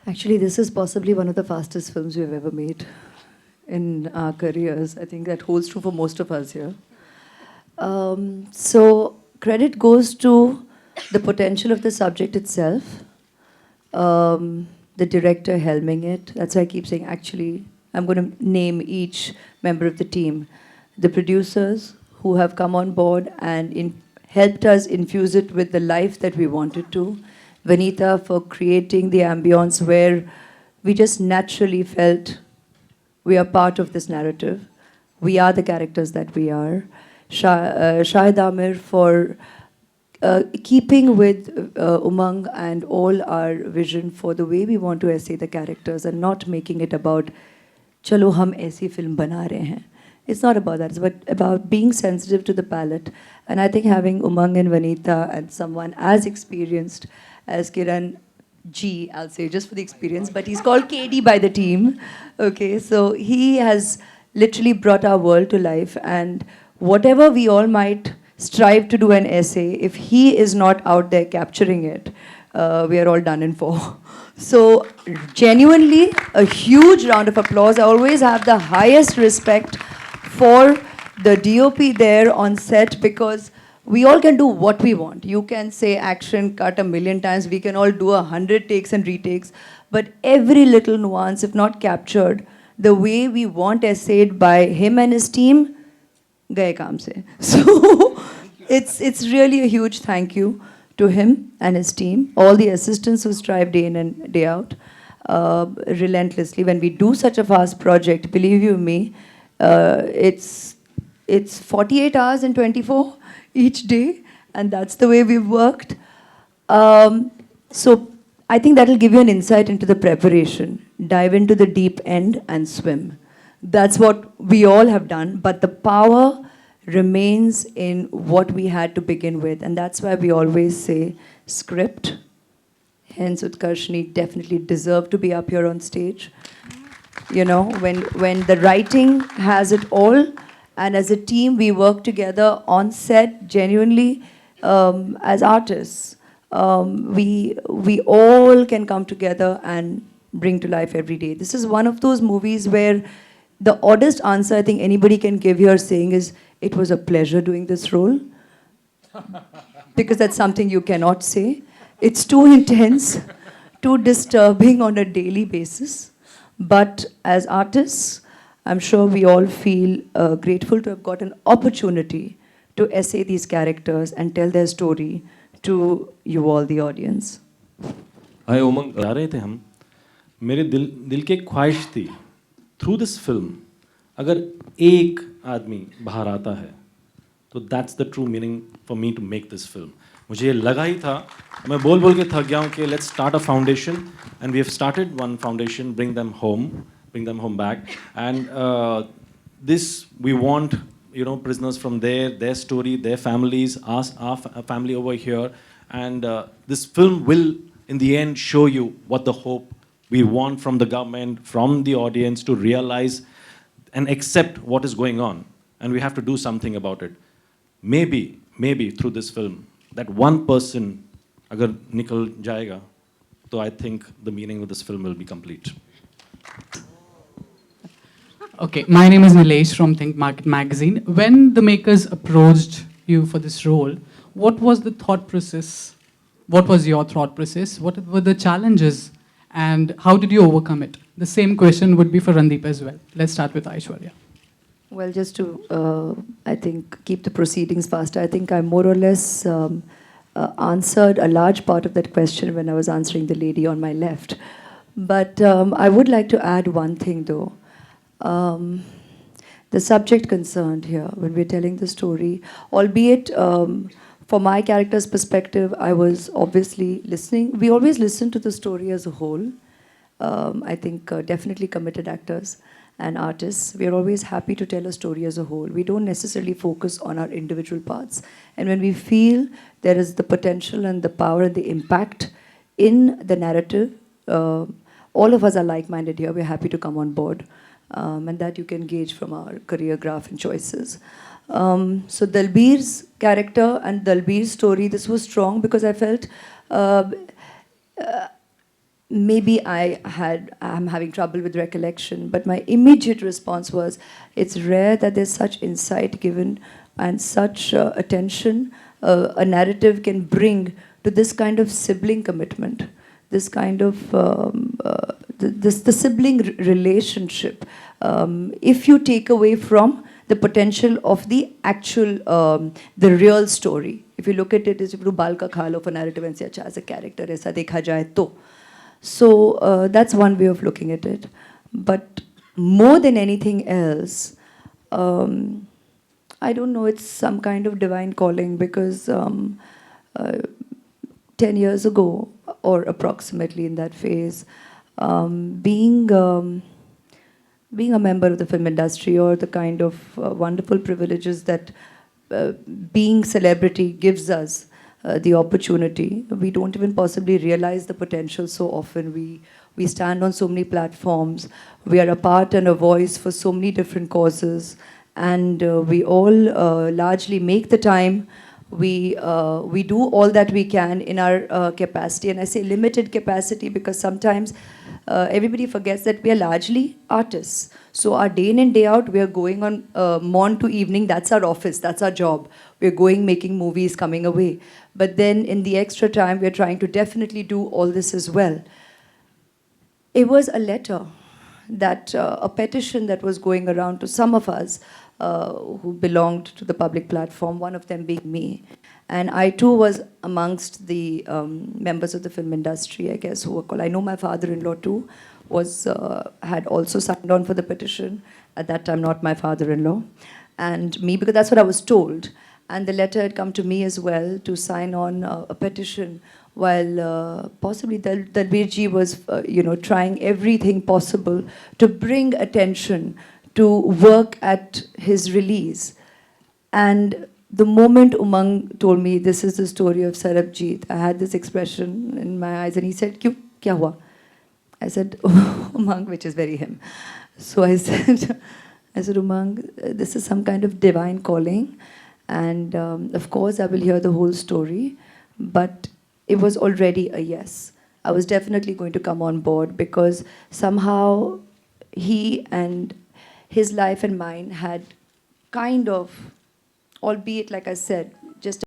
Actually, this is possibly one of the fastest films we've ever made in our careers. I think that holds true for most of us here. So credit goes to the potential of the subject itself, the director helming it. That's why I keep saying, actually, I'm going to name each member of the team. The producers who have come on board and helped us infuse it with the life that we wanted to. Vanita for creating the ambience where we just naturally felt we are part of this narrative. We are the characters that we are. Shahid Amir for keeping with Umang and all our vision for the way we want to essay the characters and not making it about chalo hum aisi film bana rahe hain. It's not about that. It's about being sensitive to the palette. And I think having Umang and Vanita and someone as experienced as Kiran G, I'll say, just for the experience, but he's called KD by the team. Okay, so he has literally brought our world to life. And whatever we all might strive to do an essay, if he is not out there capturing it, we are all done in for. So genuinely, a huge round of applause. I always have the highest respect for the DOP there on set because we all can do what we want. You can say action cut 1,000,000 times. We can all do 100 takes and retakes. But every little nuance, if not captured, the way we want essayed by him and his team, gaye kaam se. So it's really a huge thank you to him and his team, all the assistants who strive day in and day out, relentlessly. When we do such a fast project, believe you me, it's 48 hours and 24 each day, and that's the way we've worked. So I think that'll give you an insight into the preparation. Dive into the deep end and swim. That's what we all have done, but the power remains in what we had to begin with, and that's why we always say script. Hence, Utkarshni definitely deserve to be up here on stage. You know, when the writing has it all, and as a team we work together on set genuinely as artists. We all can come together and bring to life every day. This is one of those movies where the oddest answer I think anybody can give here saying is, it was a pleasure doing this role. Because that's something you cannot say. It's too intense, too disturbing on a daily basis. But as artists, I'm sure we all feel grateful to have got an opportunity to essay these characters and tell their story to you all, the audience. हाय उमंग, जा रहे थे हम. मेरे दिल की एक ख्वाहिश थी, थ्रू दिस फिल्म अगर एक आदमी बाहर आता है तो that's the true meaning for me to make this film. मुझे ये लगा ही था, मैं बोल के थक गया हूँ कि let's start a foundation, and we have started one foundation, bring them home back, and this we want, you know, prisoners from their story, their families, our family over here, and this film will in the end show you what the hope we want from the government, from the audience, to realize and accept what is going on, and we have to do something about it. Maybe through this film that one person agar nikal jayega, so I think the meaning of this film will be complete. Okay, my name is Nilesh from Think Market magazine. When the makers approached you for this role, what was the thought process? What was your thought process? What were the challenges? And how did you overcome it? The same question would be for Randeep as well. Let's start with Aishwarya. Well, just to, I think, keep the proceedings faster, I think I more or less answered a large part of that question when I was answering the lady on my left. But I would like to add one thing, though. The subject concerned here, when we're telling the story, albeit for my character's perspective, I was obviously listening. We always listen to the story as a whole. I think definitely committed actors and artists, we are always happy to tell a story as a whole. We don't necessarily focus on our individual parts. And when we feel there is the potential and the power and the impact in the narrative, all of us are like-minded here. We're happy to come on board. And that you can gauge from our career graph and choices. So Dalbir's character and Dalbir's story, this was strong because I felt maybe I'm having trouble with recollection, but my immediate response was, it's rare that there's such insight given and such attention a narrative can bring to this kind of sibling commitment, this kind of the sibling relationship. If you take away from the potential of the actual, the real story. If you look at it as if you bal ka khal of a narrative and say, acha, as a character, aisa dekha jaye to. So that's one way of looking at it. But more than anything else, I don't know, it's some kind of divine calling, because 10 years ago, or approximately in that phase, being a member of the film industry, or the kind of wonderful privileges that being celebrity gives us, the opportunity. We don't even possibly realize the potential so often. We stand on so many platforms. We are a part and a voice for so many different causes. And we all largely make the time. We do all that we can in our capacity. And I say limited capacity because sometimes everybody forgets that we are largely artists. So our day in and day out, we are going on morn to evening. That's our office. That's our job. We're going, making movies, coming away. But then in the extra time, we're trying to definitely do all this as well. It was a letter, that a petition that was going around to some of us who belonged to the public platform, one of them being me. And I too was amongst the members of the film industry, I guess, who were called. I know my father-in-law too had also signed on for the petition. At that time, not my father-in-law. And me, because that's what I was told. And the letter had come to me as well to sign on a petition, while possibly Dalbir was trying everything possible to bring attention to work at his release. And the moment Umang told me, this is the story of Sarabjit, I had this expression in my eyes, and he said, "Kyun? Kya hua?" I said, Umang, which is very him. So I said, Umang, this is some kind of divine calling. And of course, I will hear the whole story. But it was already a yes. I was definitely going to come on board, because somehow he and his life and mine had kind of, albeit, like I said, just